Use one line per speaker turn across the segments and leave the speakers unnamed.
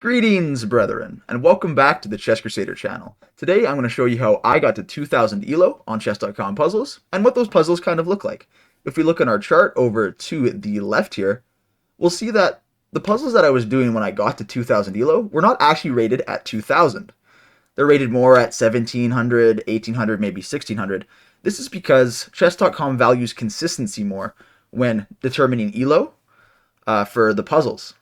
Greetings, brethren, and welcome back to the Chess Crusader channel. Today I'm going to show you how I got to 2000 ELO on chess.com puzzles, and what those puzzles kind of look like. If we look on our chart over to the left here, we'll see that the puzzles that I was doing when I got to 2000 ELO were not actually rated at 2000. They're rated more at 1700, 1800, maybe 1600. This is because chess.com values consistency more when determining ELO for the puzzles.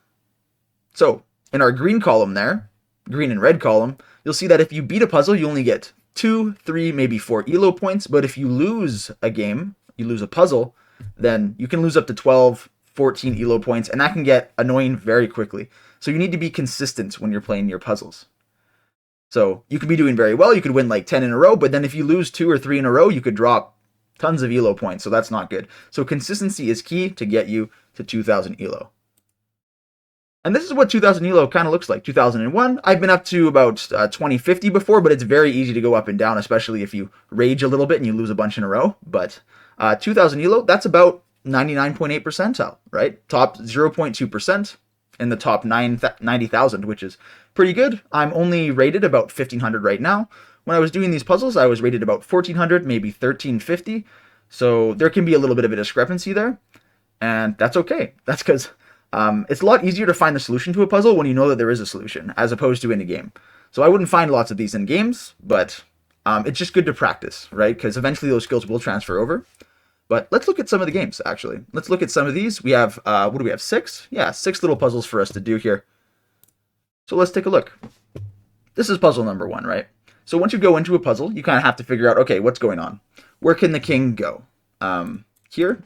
So, in our green column there, green and red column, you'll see that if you beat a puzzle, you only get 2, 3, maybe 4 ELO points, but if you lose a game, you lose a puzzle, then you can lose up to 12, 14 ELO points, and that can get annoying very quickly. So you need to be consistent when you're playing your puzzles. So you could be doing very well, you could win like 10 in a row, but then if you lose 2 or 3 in a row, you could drop tons of ELO points, so that's not good. So consistency is key to get you to 2000 ELO. And this is what 2000 ELO kind of looks like. 2001, I've been up to about 2050 before, but it's very easy to go up and down, especially if you rage a little bit and you lose a bunch in a row. But 2000 ELO, that's about 99.8 percentile, right? Top 0.2% in the top 90,000, which is pretty good. I'm only rated about 1500 right now. When I was doing these puzzles, I was rated about 1400, maybe 1350. So there can be a little bit of a discrepancy there, and that's okay. That's because it's a lot easier to find the solution to a puzzle when you know that there is a solution, as opposed to in a game. So I wouldn't find lots of these in games, but it's just good to practice, right? Because eventually those skills will transfer over. But let's look at some of the games, actually. Let's look at some of these. We have, what do we have, 6? Yeah, 6 little puzzles for us to do here. So let's take a look. This is puzzle number 1, right? So once you go into a puzzle, you kind of have to figure out, okay, what's going on? Where can the king go? Here.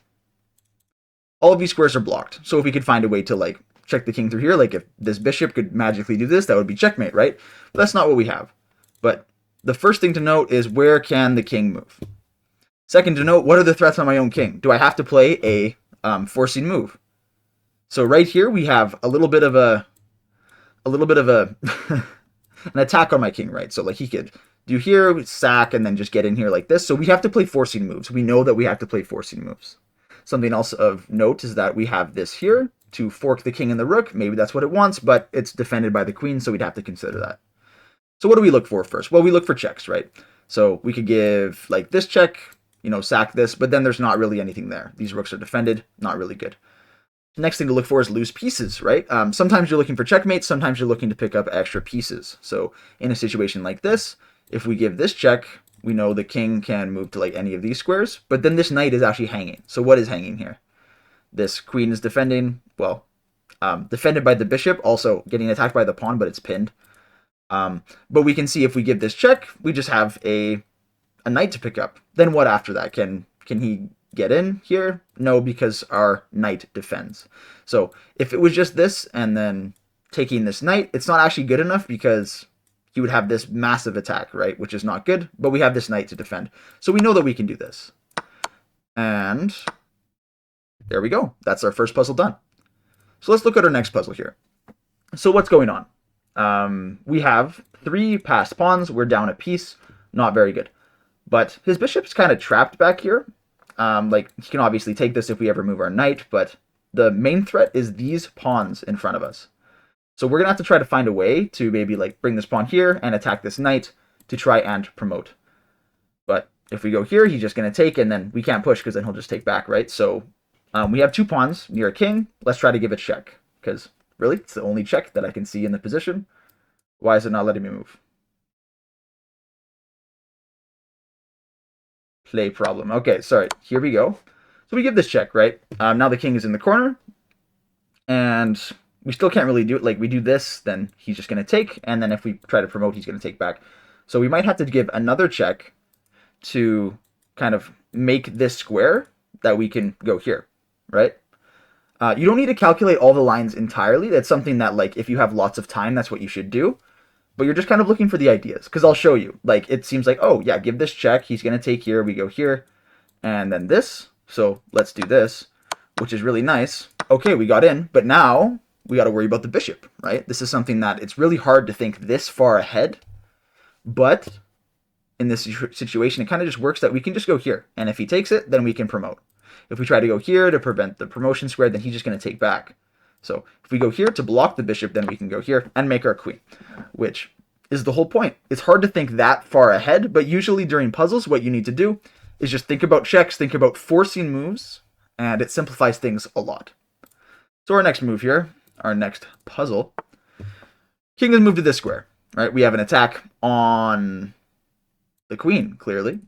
All of these squares are blocked. So if we could find a way to like check the king through here, like if this bishop could magically do this, that would be checkmate, right? But that's not what we have. But the first thing to note is, where can the king move? Second to note, what are the threats on my own king? Do I have to play a forcing move? So right here we have a little bit of an attack on my king, right? So like he could do here, sack, and then just get in here like this. So we have to play forcing moves. We know that we have to play forcing moves. Something else of note is that we have this here to fork the king and the rook. Maybe that's what it wants, but it's defended by the queen, so we'd have to consider that. So what do we look for first? Well, we look for checks, right? So we could give like this check, sack this, but then there's not really anything there. These rooks are defended, not really good. Next thing to look for is loose pieces, right? Sometimes you're looking for checkmate, sometimes you're looking to pick up extra pieces. So in a situation like this, if we give this check, we know the king can move to like any of these squares, but then this knight is actually hanging. So what is hanging here? This queen is defending, well, defended by the bishop, also getting attacked by the pawn, but it's pinned. But we can see if we give this check, we just have a knight to pick up. Then what after that? Can he get in here? No, because our knight defends. So if it was just this and then taking this knight, it's not actually good enough because he would have this massive attack, right? Which is not good, but we have this knight to defend. So we know that we can do this. And there we go. That's our first puzzle done. So let's look at our next puzzle here. So what's going on? We have 3 passed pawns. We're down a piece. Not very good. But his bishop's kind of trapped back here. Like, he can obviously take this if we ever move our knight, but the main threat is these pawns in front of us. So we're going to have to try to find a way to maybe like bring this pawn here and attack this knight to try and promote. But if we go here, he's just going to take, and then we can't push because then he'll just take back, right? So we have 2 pawns near a king. Let's try to give it check, because really, it's the only check that I can see in the position. Why is it not letting me move? Play problem. Okay, sorry. Here we go. So we give this check, right? Now the king is in the corner, and we still can't really do it. Like, we do this, then he's just going to take, and then if we try to promote, he's going to take back. So we might have to give another check to kind of make this square that we can go here, right? You don't need to calculate all the lines entirely. That's something that, like, if you have lots of time, that's what you should do. But you're just kind of looking for the ideas, because I'll show you. Like, it seems like, oh, yeah, give this check. He's going to take here. We go here, and then this. So let's do this, which is really nice. Okay, we got in, but now we got to worry about the bishop, right? This is something that it's really hard to think this far ahead, but in this situation, it kind of just works that we can just go here, and if he takes it, then we can promote. If we try to go here to prevent the promotion square, then he's just going to take back. So if we go here to block the bishop, then we can go here and make our queen, which is the whole point. It's hard to think that far ahead, but usually during puzzles, what you need to do is just think about checks, think about forcing moves, and it simplifies things a lot. So our next move here, our next puzzle, king has moved to this square, right? We have an attack on the queen, clearly.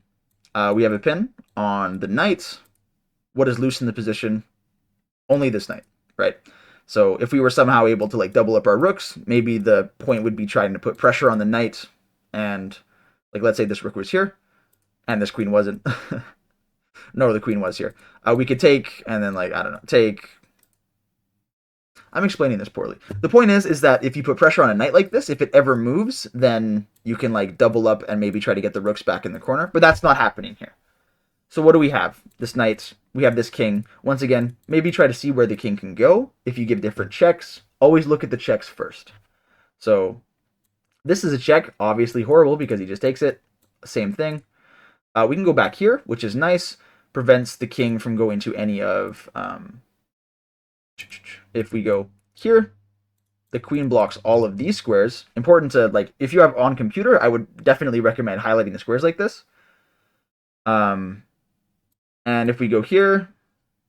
We have a pin on the knight. What is loose in the position? Only this knight, right? So if we were somehow able to like double up our rooks, maybe the point would be trying to put pressure on the knight, and like let's say this rook was here, and this queen wasn't. No, the queen was here. We could take, and then like, I don't know, take... I'm explaining this poorly. The point is that if you put pressure on a knight like this, if it ever moves, then you can like double up and maybe try to get the rooks back in the corner, but that's not happening here. So what do we have? This knight, we have this king. Once again, maybe try to see where the king can go. If you give different checks, always look at the checks first. So this is a check, obviously horrible because he just takes it. Same thing. We can go back here, which is nice. Prevents the king from going to any of... if we go here, the queen blocks all of these squares. Important to, like, if you have on computer, I would definitely recommend highlighting the squares like this. And if we go here,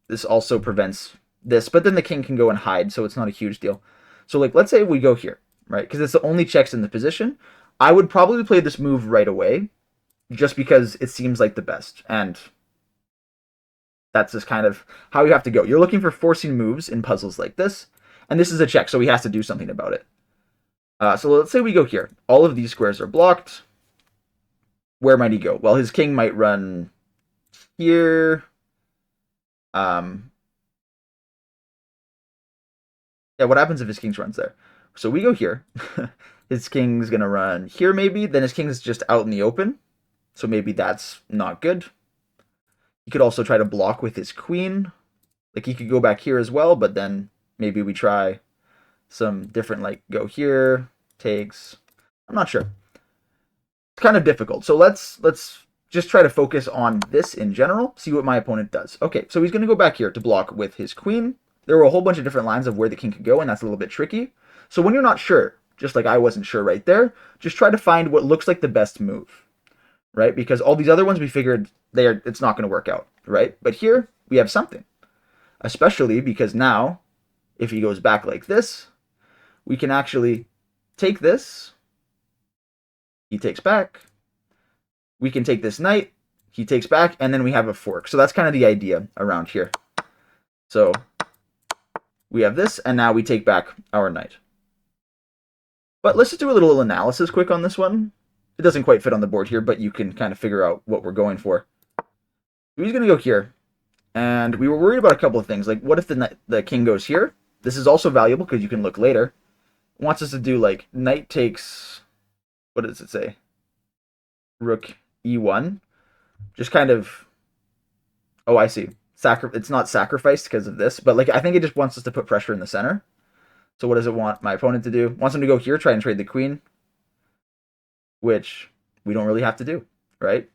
this also prevents this, but then the king can go and hide, so it's not a huge deal. So, like, let's say we go here, right? Because it's the only checks in the position. I would probably play this move right away, just because it seems like the best. And that's just kind of how you have to go. You're looking for forcing moves in puzzles like this, and this is a check, so he has to do something about it. So let's say we go here. All of these squares are blocked. Where might he go? Well, his king might run here. Yeah, what happens if his king runs there? So we go here. His king's going to run here maybe. Then his king's just out in the open. So maybe that's not good. He could also try to block with his queen. Like, he could go back here as well, but then maybe we try some different, like, go here, takes. I'm not sure. It's kind of difficult. So let's just try to focus on this in general, see what my opponent does. Okay, so he's going to go back here to block with his queen. There were a whole bunch of different lines of where the king could go, and that's a little bit tricky. So when you're not sure, just like I wasn't sure right there, just try to find what looks like the best move, right? Because all these other ones we figured it's not going to work out, right? But here we have something, especially because now if he goes back like this, we can actually take this. He takes back. We can take this knight. He takes back, and then we have a fork. So that's kind of the idea around here. So we have this, and now we take back our knight. But let's just do a little analysis quick on this one. It doesn't quite fit on the board here, but you can kind of figure out what we're going for. He's going to go here, and we were worried about a couple of things. Like, what if the king goes here? This is also valuable because you can look later. It wants us to do, like, knight takes... What does it say? Rook e1. Just kind of... Oh, I see. It's not sacrificed because of this, but, like, I think it just wants us to put pressure in the center. So what does it want my opponent to do? It wants him to go here, try and trade the queen, which we don't really have to do, right?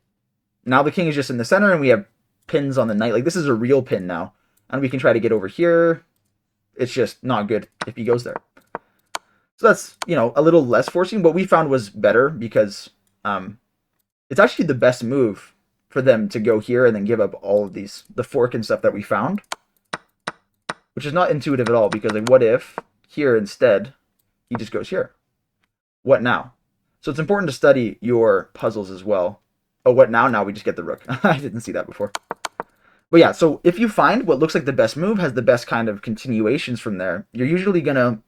Now the king is just in the center, and we have pins on the knight. Like, this is a real pin now. And we can try to get over here. It's just not good if he goes there. So that's, you know, a little less forcing. What we found was better because it's actually the best move for them to go here and then give up all of these, the fork and stuff that we found. Which is not intuitive at all, because, like, what if here instead he just goes here? What now? So it's important to study your puzzles as well. Oh, what now? Now we just get the rook. I didn't see that before. But yeah, so if you find what looks like the best move has the best kind of continuations from there, it's usually gonna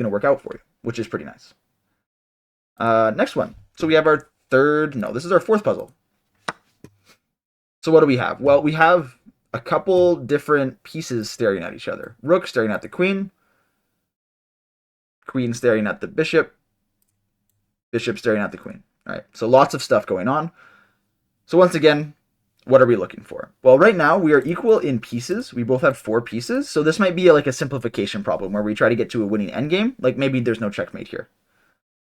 work out for you, which is pretty nice. Next one. So we have our this is our fourth puzzle. So what do we have? Well, we have a couple different pieces staring at each other. Rook staring at the queen. Queen staring at the bishop. Bishop staring at the queen. All right, so lots of stuff going on. So once again, what are we looking for? Well, right now we are equal in pieces. We both have 4 pieces. So this might be like a simplification problem where we try to get to a winning endgame. Like maybe there's no checkmate here.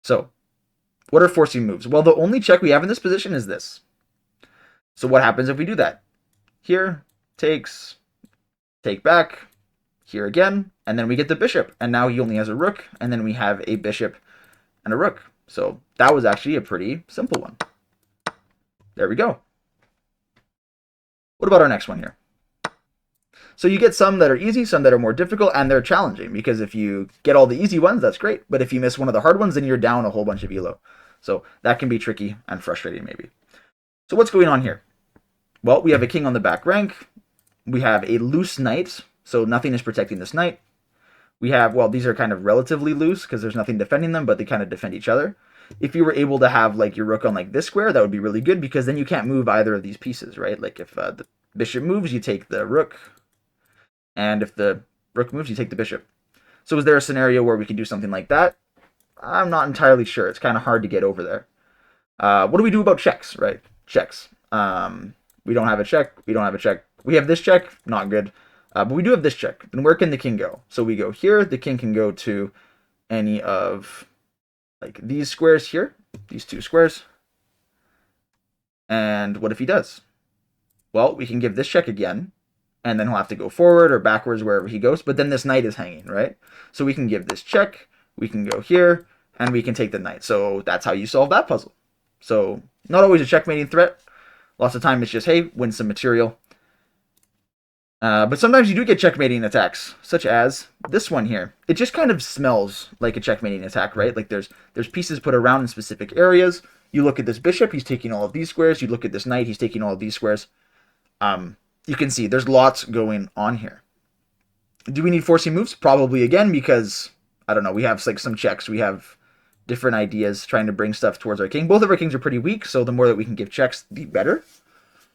So what are forcing moves? Well, the only check we have in this position is this. So what happens if we do that? Here, takes, take back. here again, and then we get the bishop, and now he only has a rook, and then we have a bishop and a rook. So that was actually a pretty simple one. There we go. What about our next one here? So you get some that are easy, some that are more difficult, and they're challenging, because if you get all the easy ones, that's great, but if you miss one of the hard ones, then you're down a whole bunch of elo. So that can be tricky and frustrating maybe. So what's going on here? Well, we have a king on the back rank. We have a loose knight, so nothing is protecting this knight. We have, well, these are kind of relatively loose because there's nothing defending them, but they kind of defend each other. If you were able to have like your rook on like this square, that would be really good, because then you can't move either of these pieces, right? Like if the bishop moves, you take the rook, and if the rook moves, you take the bishop. So is there a scenario where we could do something like that? I'm not entirely sure. It's kind of hard to get over there. What do we do about checks, right? Checks. We don't have a check. We don't have a check. We have this check. Not good. But we do have this check. Then where can the king go? So we go here. The king can go to any of like these squares here. These two squares. And what if he does? Well, we can give this check again. And then he'll have to go forward or backwards wherever he goes. But then this knight is hanging, right? So we can give this check. We can go here. And we can take the knight. So that's how you solve that puzzle. So not always a checkmating threat. Lots of time it's just, hey, win some material. But sometimes you do get checkmating attacks, such as this one here. It just kind of smells like a checkmating attack, right? Like there's pieces put around in specific areas. You look at this bishop, he's taking all of these squares. You look at this knight, he's taking all of these squares. You can see there's lots going on here. Do we need forcing moves? Probably again, because, I don't know, we have like some checks. We have different ideas trying to bring stuff towards our king. Both of our kings are pretty weak, so the more that we can give checks, the better.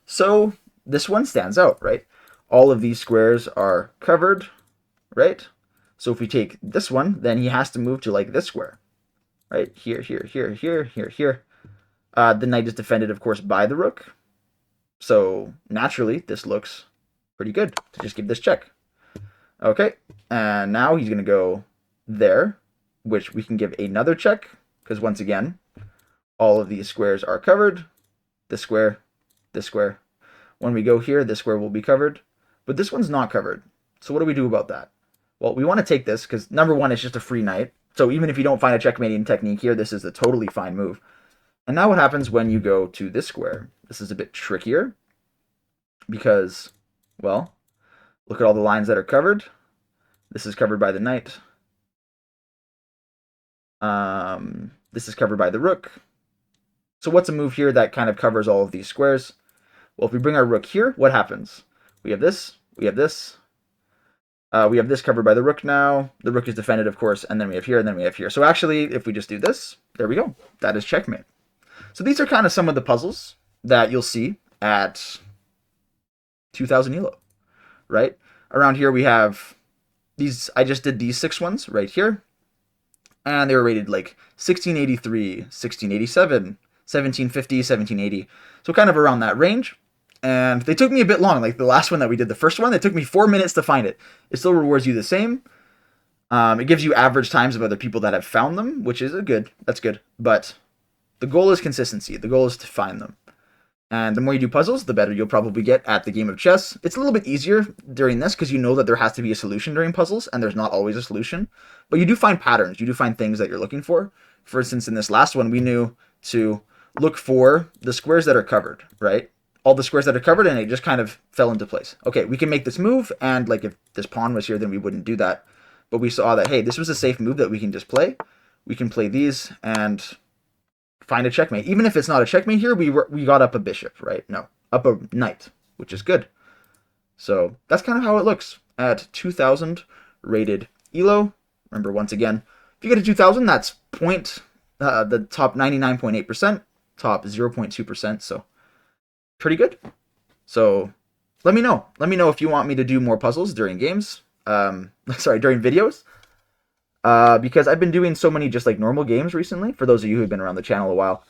So this one stands out, right? All of these squares are covered, right? So if we take this one, then he has to move to like this square, right? Here, here, here, here, here, here. The knight is defended, of course, by the rook. So naturally, this looks pretty good to just give this check. Okay, and now he's going to go there, which we can give another check, because once again, all of these squares are covered. This square, this square. When we go here, this square will be covered. But this one's not covered. So what do we do about that? Well, we want to take this because number one, it's just a free knight. So even if you don't find a checkmating technique here, this is a totally fine move. And now what happens when you go to this square? This is a bit trickier because, well, look at all the lines that are covered. This is covered by the knight. This is covered by the rook. So what's a move here that kind of covers all of these squares? Well, if we bring our rook here, what happens? We have this, we have this. We have this covered by the rook now. The rook is defended, of course, and then we have here, and then we have here. So actually, if we just do this, there we go. That is checkmate. So these are kind of some of the puzzles that you'll see at 2,000 elo, right? Around here we have these, I just did these 6 ones right here. And they were rated like 1683, 1687, 1750, 1780. So kind of around that range. And they took me a bit long. Like the last one that we did, the first one, it took me 4 minutes to find it. It still rewards you the same. It gives you average times of other people that have found them, which is good. That's good. But the goal is consistency. The goal is to find them. And the more you do puzzles, the better you'll probably get at the game of chess. It's a little bit easier during this because you know that there has to be a solution during puzzles, and there's not always a solution. But you do find patterns. You do find things that you're looking for. For instance, in this last one, we knew to look for the squares that are covered, right? All the squares that are covered, and it just kind of fell into place. Okay, we can make this move, and like if this pawn was here, then we wouldn't do that. But we saw that, hey, this was a safe move that we can just play. We can play these and find a checkmate. Even if it's not a checkmate here, we got up a bishop, right? No, up a knight, which is good. So that's kind of how it looks at 2,000 rated elo. Remember, once again, if you get to 2,000, that's the top 99.8%, top 0.2%, so pretty good. So let me know. Let me know if you want me to do more puzzles during games. During videos. Because I've been doing so many just like normal games recently, for those of you who've been around the channel a while.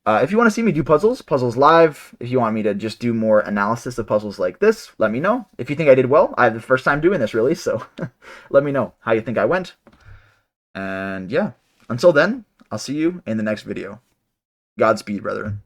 If you want to see me do puzzles live, if you want me to just do more analysis of puzzles like this, let me know. If you think I did well, I have the first time doing this really, so let me know how you think I went. And yeah, until then, I'll see you in the next video. Godspeed, brethren.